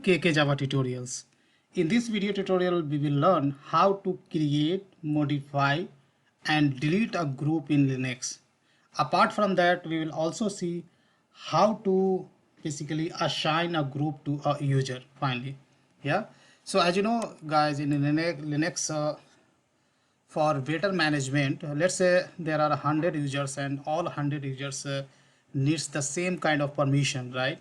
Java Tutorials. In this video tutorial, we will learn how to create, modify, and delete a group in Linux. Apart from that, we will also see how to basically assign a group to a user finally. Yeah. So as you know, guys, in Linux for better management, let's say there are 100 users and all 100 users needs the same kind of permission, right?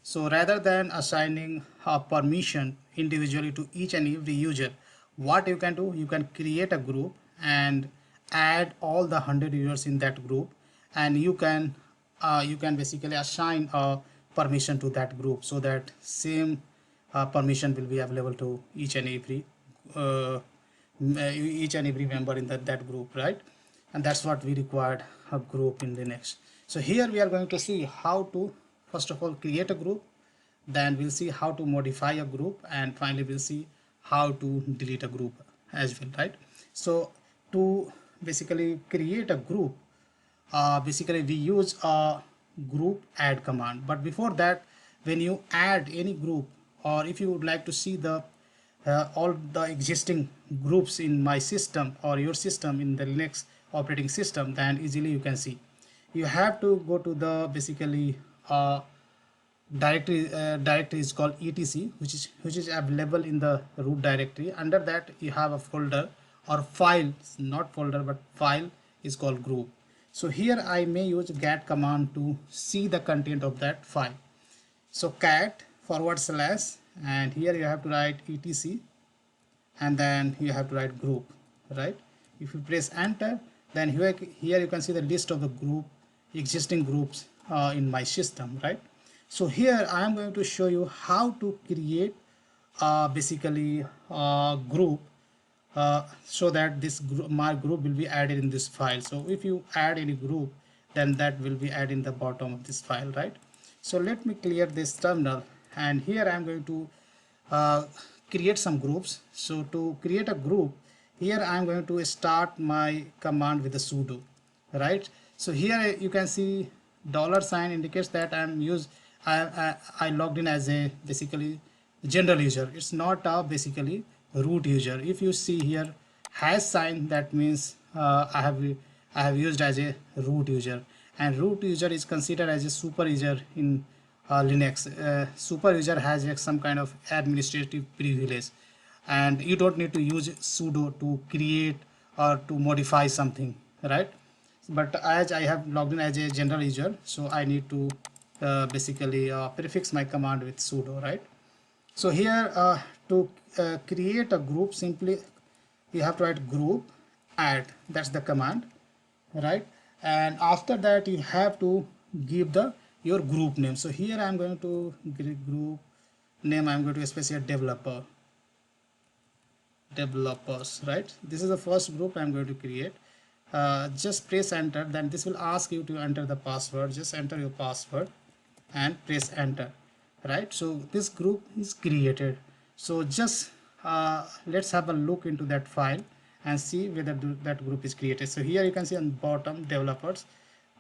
So rather than assigning a permission individually to each and every user, what you can do, you can create a group and add all the 100 users in that group, and you can basically assign a permission to that group, so that same permission will be available to uh, each and every member in that group, right? And that's what we required a group in Linux. So here we are going to see how to first of all create a group, then we'll see how to modify a group, and finally we'll see how to delete a group as well, right? So to basically create a group, basically we use a group add command. But before that, when you add any group, or if you would like to see the all the existing groups in my system or your system in the Linux operating system, then easily you can see. You have to go to the basically directory is called etc, which is available in the root directory. Under that you have a folder or file, not folder but file, is called group. So here I may use get command to see the content of that file. So cat /, and here you have to write etc, and then you have to write group, right? If you press enter, then here you can see the list of the existing groups in my system, right? So here I am going to show you how to create basically a group so that my group will be added in this file. So if you add any group, then that will be added in the bottom of this file, right? So let me clear this terminal, and here I am going to create some groups. So to create a group, here I am going to start my command with the sudo, right? So here you can see $sign indicates that I logged in as a basically general user. It's not a basically root user. If you see here #, that means I have used as a root user, and root user is considered as a super user in Linux. Super user has some kind of administrative privilege, and you don't need to use sudo to create or to modify something, right? But as I have logged in as a general user, so I need to basically prefix my command with sudo, right? So here to create a group, simply you have to write group add, that's the command, right? And after that you have to give your group name. So here I am going to group name, I am going to specify developers, right? This is the first group I am going to create. Just press enter, then this will ask you to enter the password. Just enter your password and press enter, right? So this group is created. So just let's have a look into that file and see whether that group is created. So here you can see on the bottom developers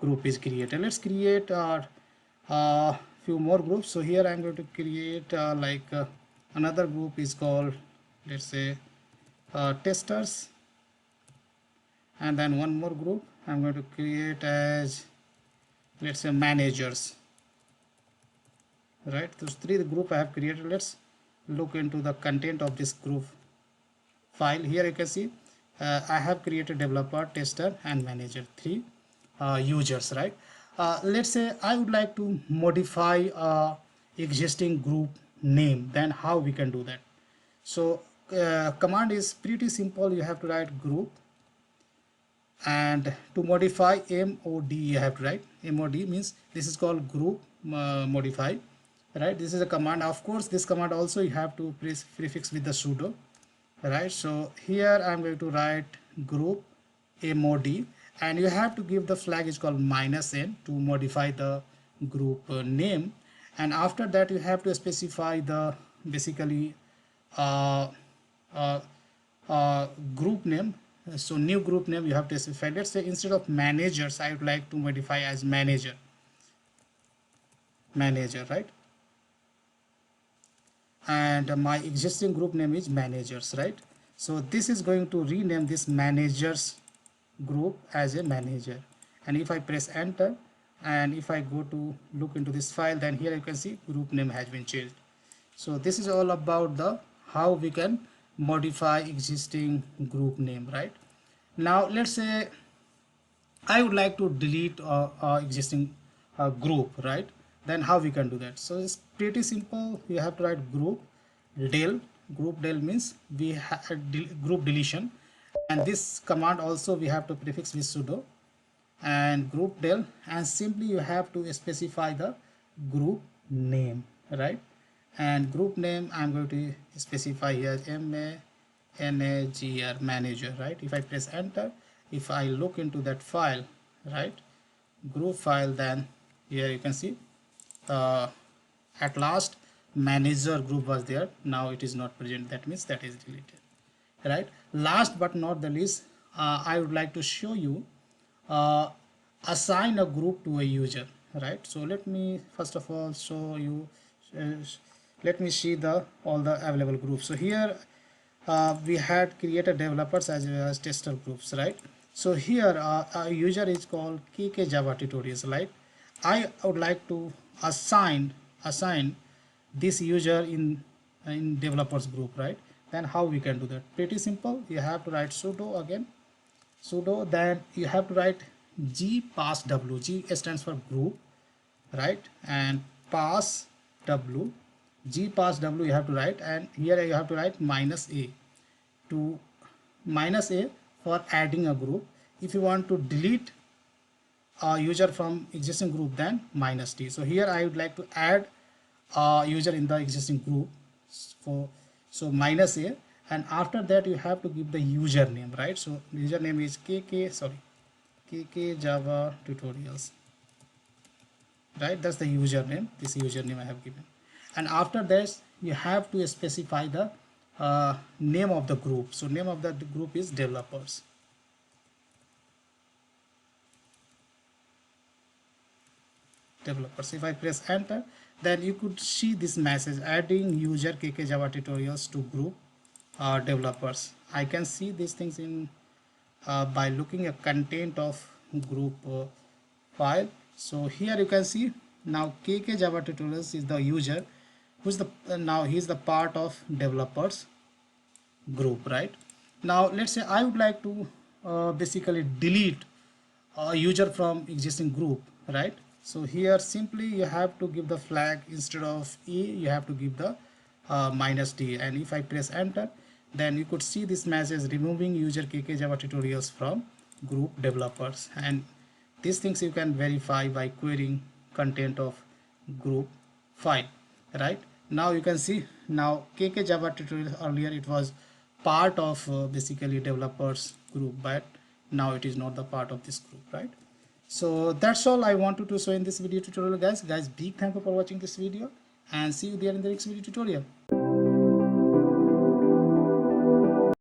group is created. Let's create few more groups. So here I'm going to create another group is called, let's say, testers, and then one more group I'm going to create as, let's say, managers, right? Those three group I have created. Let's look into the content of this group file. Here you can see I have created developer, tester, and manager, three users, right? Let's say I would like to modify existing group name, then how we can do that? So command is pretty simple. You have to write group, and to modify mod you have to write. Mod means this is called group modify, right? This is a command. Of course this command also you have to prefix with the sudo, right? So here I'm going to write group mod, and you have to give the flag is called -n to modify the group name. And after that you have to specify the basically group name. So new group name you have to specify. Let's say instead of managers I would like to modify as manager, right? and my existing group name is managers, right? So this is going to rename this managers group as a manager, and if I press enter and if I go to look into this file, then here you can see group name has been changed. So this is all about the how we can modify existing group name, right? Now let's say I would like to delete existing group, right? Then how we can do that? So it's pretty simple. You have to write group del. Group del means we have group deletion, and this command also we have to prefix with sudo and group del, and simply you have to specify the group name, right? And group name I'm going to specify here manager, manager, right? If I press enter, if I look into that file, right, group file, then here you can see at last manager group was there, now it is not present, that means that is deleted, right? Last but not the least, I would like to show you assign a group to a user, right? So let me first of all show you, let me see the all the available groups. So here we had created developers as well as tester groups, right? So here a user is called Java Tutorials, right? I would like to assign this user in developers group, right? Then how we can do that? Pretty simple. You have to write sudo again, sudo, then you have to write gpasswd. G stands for group, right? And passw, gpassw you have to write, and here you have to write -a to -a for adding a group. If you want to delete a user from existing group, then -t. So here I would like to add a user in the existing group, so -a, and after that you have to give the username, right? So username is Java Tutorials, right? That's the username, this username I have given. And after this you have to specify the name of the group. So name of the group is developers. If I press enter, then you could see this message, adding user Java Tutorials to group developers. I can see these things in by looking at content of group file. So here you can see now Java Tutorials is the user who's the now he's the part of developers group, right? Now let's say I would like to basically delete a user from existing group, right? So here simply you have to give the flag, instead of E you have to give the -d, and if I press enter, then you could see this message, removing user Java Tutorials from group developers. And these things you can verify by querying content of group file, right? Now you can see now Java Tutorials, earlier it was part of basically developers group, but now it is not the part of this group, right? So that's all I wanted to show in this video tutorial, guys. Big thank you for watching this video, and see you there in the next video tutorial.